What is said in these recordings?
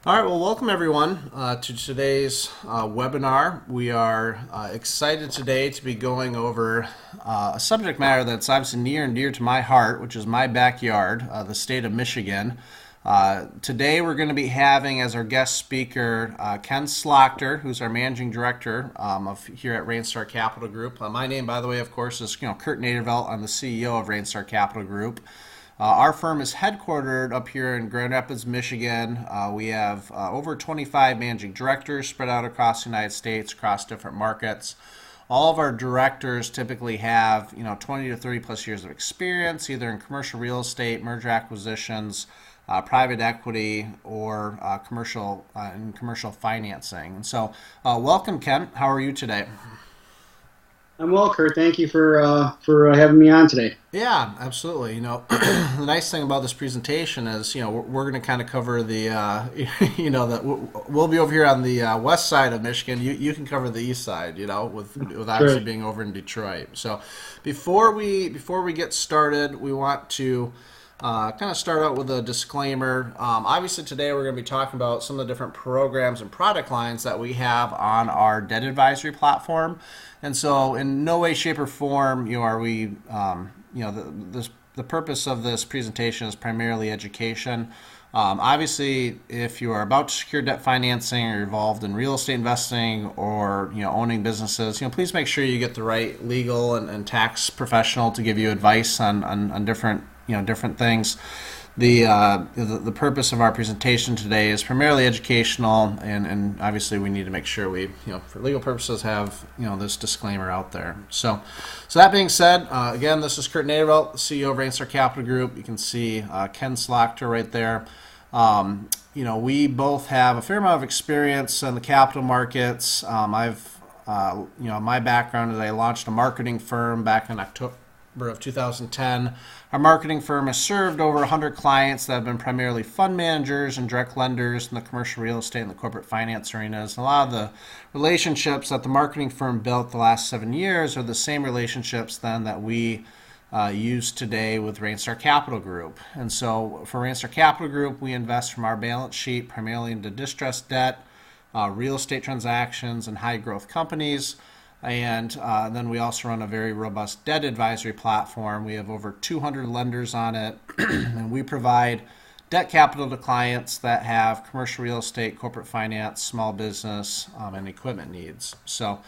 All right, well, welcome everyone to today's webinar. We are excited today to be going over a subject matter that's obviously near and dear to my heart, which is my backyard, the state of Michigan. Today we're going to be having as our guest speaker Ken Schlachter, who's our managing director of here at Rainstar Capital Group. My name, by the way, of course, is Kurt Nadervelt. I'm the CEO of Rainstar Capital Group. Our firm is headquartered up here in Grand Rapids, Michigan. We have over 25 managing directors spread out across the United States, across different markets. All of our directors typically have 20 to 30 plus years of experience, either in commercial real estate, merger acquisitions, private equity, or commercial financing. And so, welcome, Ken. How are you today? I'm well, Kurt. Thank you for having me on today. Yeah, absolutely. The nice thing about this presentation is, we're going to kind of cover the, that we'll be over here on the west side of Michigan. You can cover the east side, with obviously Sure. being over in Detroit. So before we get started, we want to kind of start out with a disclaimer. Obviously, today we're going to be talking about some of the different programs and product lines that we have on our debt advisory platform. And so, in no way, shape, or form, are we, the purpose of this presentation is primarily education. Obviously, if you are about to secure debt financing or involved in real estate investing or owning businesses, please make sure you get the right legal and tax professional to give you advice on different different things. The purpose of our presentation today is primarily educational, and obviously we need to make sure we, for legal purposes, have this disclaimer out there. So that being said, again, this is Kurt Nadervelt, the CEO of Rainstar Capital Group. You can see Ken Schlachter right there. We both have a fair amount of experience in the capital markets. My background is I launched a marketing firm back in October of 2010. Our marketing firm has served over 100 clients that have been primarily fund managers and direct lenders in the commercial real estate and the corporate finance arenas. And a lot of the relationships that the marketing firm built the last 7 years are the same relationships then that we use today with Rainstar Capital Group. And so for Rainstar Capital Group, we invest from our balance sheet primarily into distressed debt, real estate transactions, and high growth companies. And then we also run a very robust debt advisory platform. We have over 200 lenders on it, and we provide debt capital to clients that have commercial real estate, corporate finance, small business, and equipment needs. So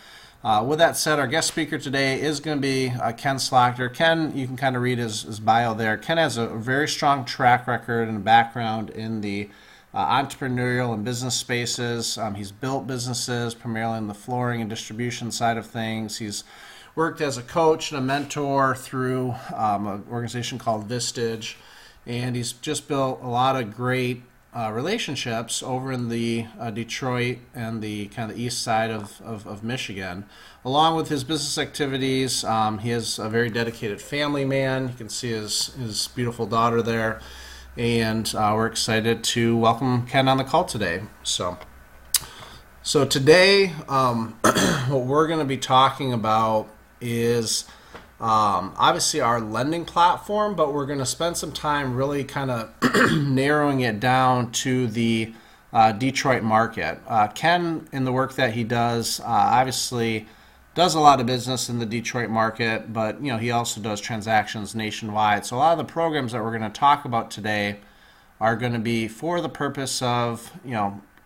with that said, our guest speaker today is going to be Ken Schlachter. Ken, you can kind of read his bio there. Ken has a very strong track record and background in the entrepreneurial and business spaces. He's built businesses primarily in the flooring and distribution side of things. He's worked as a coach and a mentor through an organization called Vistage, and he's just built a lot of great relationships over in the Detroit and the kind of the east side of Michigan. Along with his business activities, he is a very dedicated family man. You can see his beautiful daughter there. And we're excited to welcome Ken on the call today. So today, what we're going to be talking about is obviously our lending platform, but we're going to spend some time really kind of narrowing it down to the Detroit market. Ken, in the work that he does, obviously does a lot of business in the Detroit market, but he also does transactions nationwide. So a lot of the programs that we're going to talk about today are going to be for the purpose of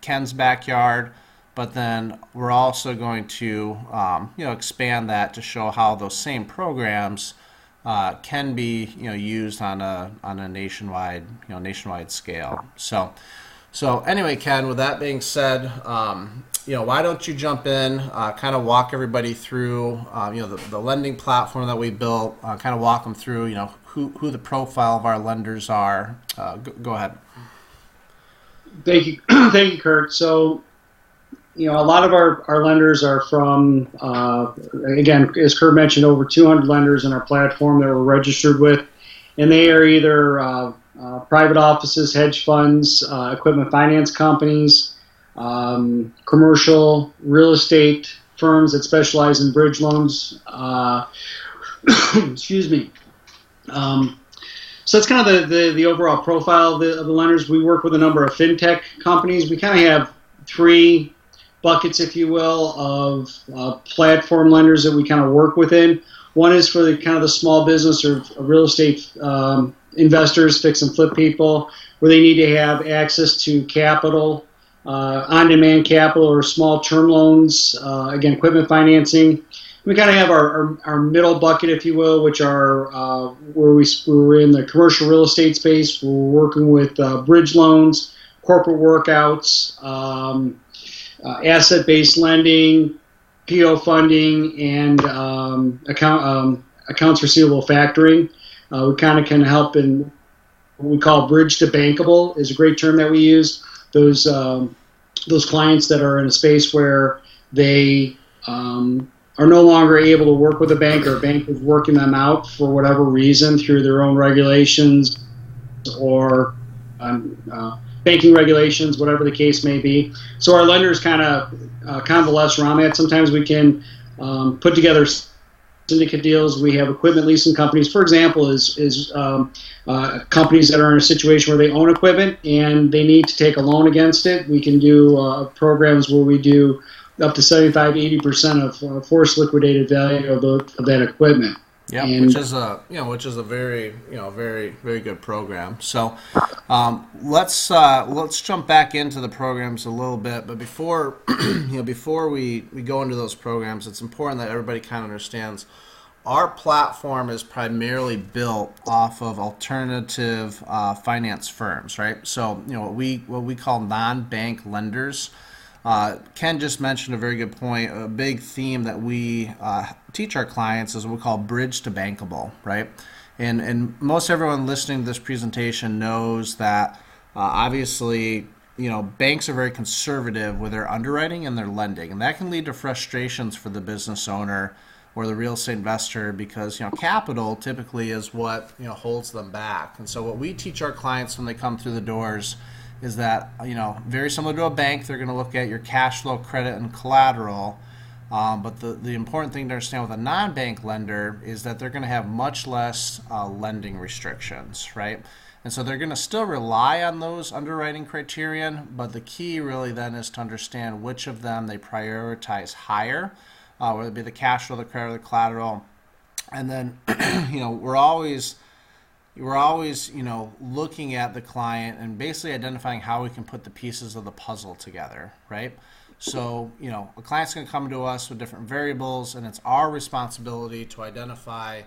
Ken's backyard, but then we're also going to expand that to show how those same programs can be used on a nationwide scale. So anyway, Ken, with that being said, why don't you jump in, kind of walk everybody through, the lending platform that we built, kind of walk them through, who the profile of our lenders are. Go ahead. Thank you, thank you, Kurt. So, a lot of our lenders are from, again, as Kurt mentioned, over 200 lenders in our platform that we're registered with, and they are either private offices, hedge funds, equipment finance companies, commercial real estate firms that specialize in bridge loans. Excuse me. So that's kind of the overall profile of the lenders. We work with a number of fintech companies. We kind of have three buckets, if you will, of platform lenders that we kind of work within. One is for the kind of the small business or real estate investors, fix and flip people, where they need to have access to capital, on-demand capital or small term loans, again, equipment financing. We kind of have our middle bucket, if you will, which are where we're in the commercial real estate space. We're working with bridge loans, corporate workouts, asset-based lending, PO funding, and accounts receivable factoring. We kind of can help in what we call bridge to bankable is a great term that we use. Those clients that are in a space where they are no longer able to work with a bank, or a bank is working them out for whatever reason through their own regulations or banking regulations, whatever the case may be. So our lenders kind of convalesce around that. Sometimes we can put together syndicate deals. We have equipment leasing companies, for example, is companies that are in a situation where they own equipment and they need to take a loan against it. We can do programs where we do up to 75-80% of forced liquidated value of that equipment. Yeah, which is a very very good program. So let's jump back into the programs a little bit. But before before we go into those programs, it's important that everybody kind of understands our platform is primarily built off of alternative finance firms, right? So what we call non-bank lenders. Ken just mentioned a very good point. A big theme that we teach our clients is what we call bridge to bankable, right? And most everyone listening to this presentation knows that obviously, banks are very conservative with their underwriting and their lending, and that can lead to frustrations for the business owner or the real estate investor because capital typically is what holds them back. And so what we teach our clients when they come through the doors is that, very similar to a bank, they're going to look at your cash flow, credit, and collateral. But the important thing to understand with a non-bank lender is that they're going to have much less lending restrictions, right? And so they're going to still rely on those underwriting criterion, but the key really then is to understand which of them they prioritize higher, whether it be the cash flow, the credit, or the collateral. And then, we're always looking at the client and basically identifying how we can put the pieces of the puzzle together, right? So, a client's going to come to us with different variables, and it's our responsibility to identify,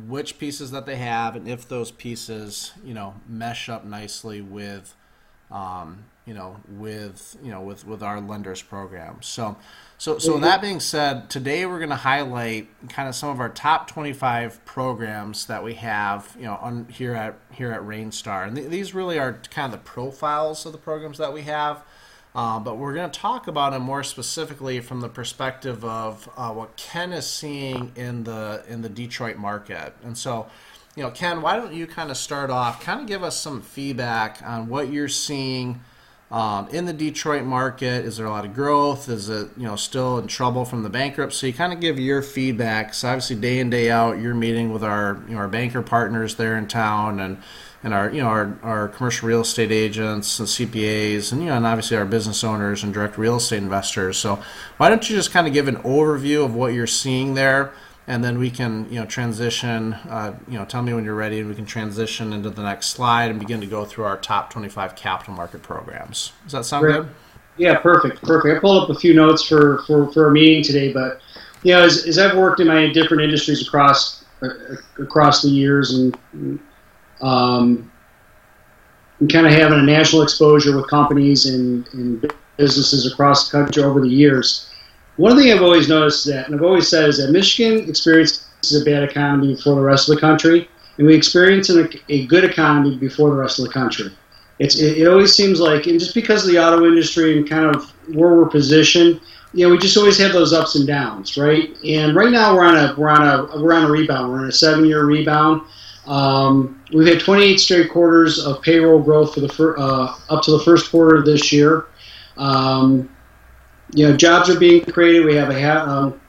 which pieces that they have, and if those pieces, mesh up nicely with our lenders program. So that being said, today we're going to highlight kind of some of our top 25 programs that we have, here at Rainstar. And these really are kind of the profiles of the programs that we have. But we're going to talk about them more specifically from the perspective of what Ken is seeing in the Detroit market. And so, Ken, why don't you kind of start off, kind of give us some feedback on what you're seeing in the Detroit market. Is there a lot of growth? Is it still in trouble from the bankruptcy? Kind of give your feedback. So obviously, day in day out, you're meeting with our our banker partners there in town, and our commercial real estate agents and CPAs, and and obviously our business owners and direct real estate investors. So why don't you just kind of give an overview of what you're seeing there, and then we can transition. Tell me when you're ready, and we can transition into the next slide and begin to go through our top 25 capital market programs. Does that sound good? Yeah, perfect. I pulled up a few notes for our meeting today, but as I've worked in my different industries across the years and kind of having a national exposure with companies and businesses across the country over the years. One thing I've always noticed and I've always said is that Michigan experiences a bad economy before the rest of the country, and we experience a good economy before the rest of the country. It always seems like, and just because of the auto industry and kind of where we're positioned, we just always have those ups and downs, right? And right now we're on a rebound. We're on a 7-year rebound. We've had 28 straight quarters of payroll growth for up to the first quarter of this year. Jobs are being created. We have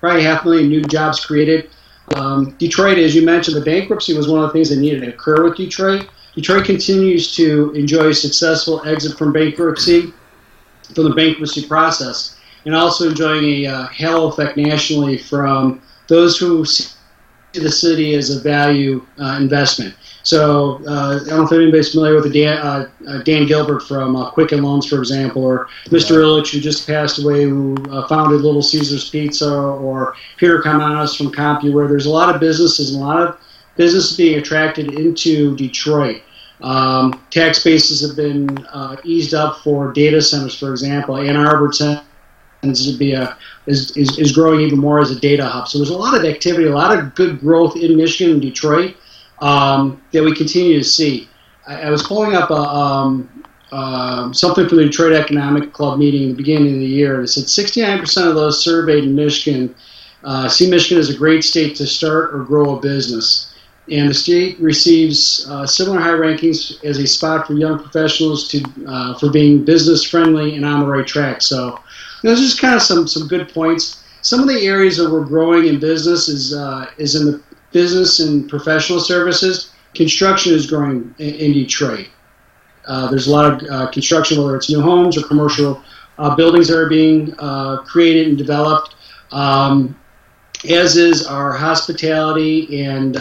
probably 500,000 new jobs created. Detroit, as you mentioned, the bankruptcy was one of the things that needed to occur with Detroit. Detroit continues to enjoy a successful exit from bankruptcy, from the bankruptcy process, and also enjoying a halo effect nationally from those who see the city as a value investment. So I don't know if anybody's familiar with Dan Gilbert from Quicken Loans, for example, or Mr. Illich, who just passed away, who founded Little Caesars Pizza, or Peter Kamanos from CompuWare. There's a lot of businesses and a lot of businesses being attracted into Detroit. Tax bases have been eased up for data centers, for example. Ann Arbor tends to be is growing even more as a data hub. So there's a lot of activity, a lot of good growth in Michigan and Detroit that we continue to see. I was pulling up something for the Detroit Economic Club meeting in the beginning of the year, and it said 69% of those surveyed in Michigan see Michigan as a great state to start or grow a business. And the state receives similar high rankings as a spot for young professionals for being business friendly and on the right track. So those are just kind of some good points. Some of the areas that we're growing in business is in the business and professional services. Construction is growing in Detroit. There's a lot of construction, whether it's new homes or commercial buildings that are being created and developed. As is our hospitality, and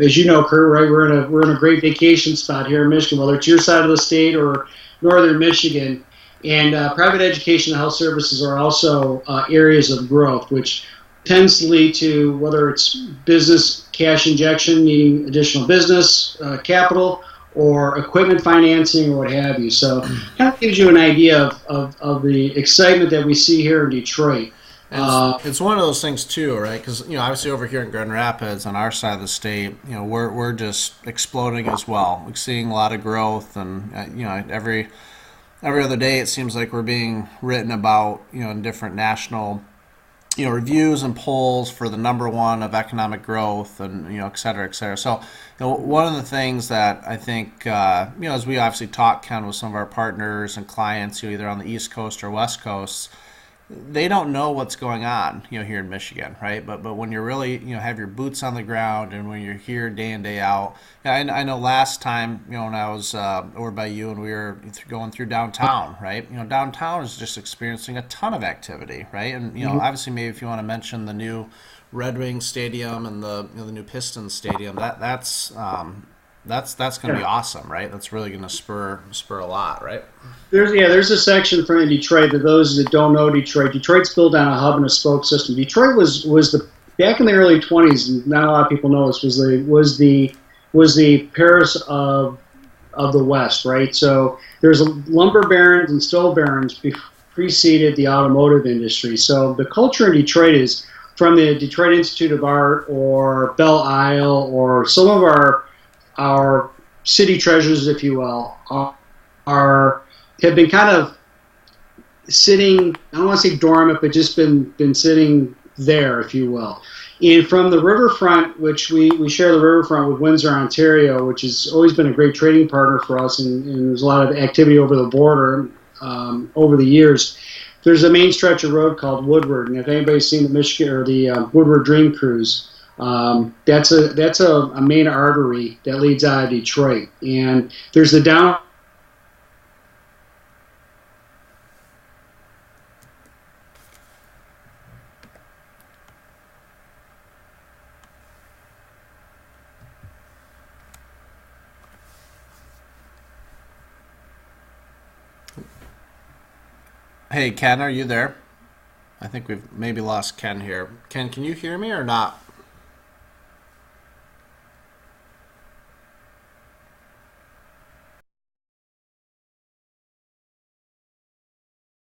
as you know, Kurt, right, we're in a great vacation spot here in Michigan, whether it's your side of the state or northern Michigan. And private education and health services are also areas of growth, which tends to lead to whether it's business cash injection, needing additional business capital, or equipment financing, or what have you. So, kind of gives you an idea of the excitement that we see here in Detroit. It's one of those things too, right? Because obviously over here in Grand Rapids, on our side of the state, we're just exploding as well. We're seeing a lot of growth, and every other day it seems like we're being written about, in different national, reviews and polls for the number one of economic growth, and et cetera, et cetera. So, one of the things that I think, as we obviously talk, Ken, with some of our partners and clients, either on the East Coast or West Coast, they don't know what's going on, here in Michigan, right? But when you're really, have your boots on the ground, and when you're here day in, day out. I know last time, when I was over by you and we were going through downtown, right? Downtown is just experiencing a ton of activity, right? And obviously, maybe if you want to mention the new Red Wings Stadium and the new Pistons Stadium, that's going to be awesome, right? That's really going to spur a lot, right? There's a section for Detroit that those that don't know Detroit. Detroit's built on a hub and a spoke system. Detroit was back in the early 20s, and not a lot of people know this, was the Paris of the West, right? So there's lumber barons and stove barons preceded the automotive industry. So the culture in Detroit is from the Detroit Institute of Art or Belle Isle, or some of our city treasures, if you will, have been kind of sitting, I don't want to say dormant, but just been sitting there, if you will. And from the riverfront, which we share the riverfront with Windsor, Ontario, which has always been a great trading partner for us, and there's a lot of activity over the border over the years. There's a main stretch of road called Woodward, and if anybody's seen the Michigan or the Woodward Dream Cruise, that's a main artery that leads out of Detroit. And there's the down. Hey, Ken, are you there? I think we've maybe lost Ken here. Ken, can you hear me or not?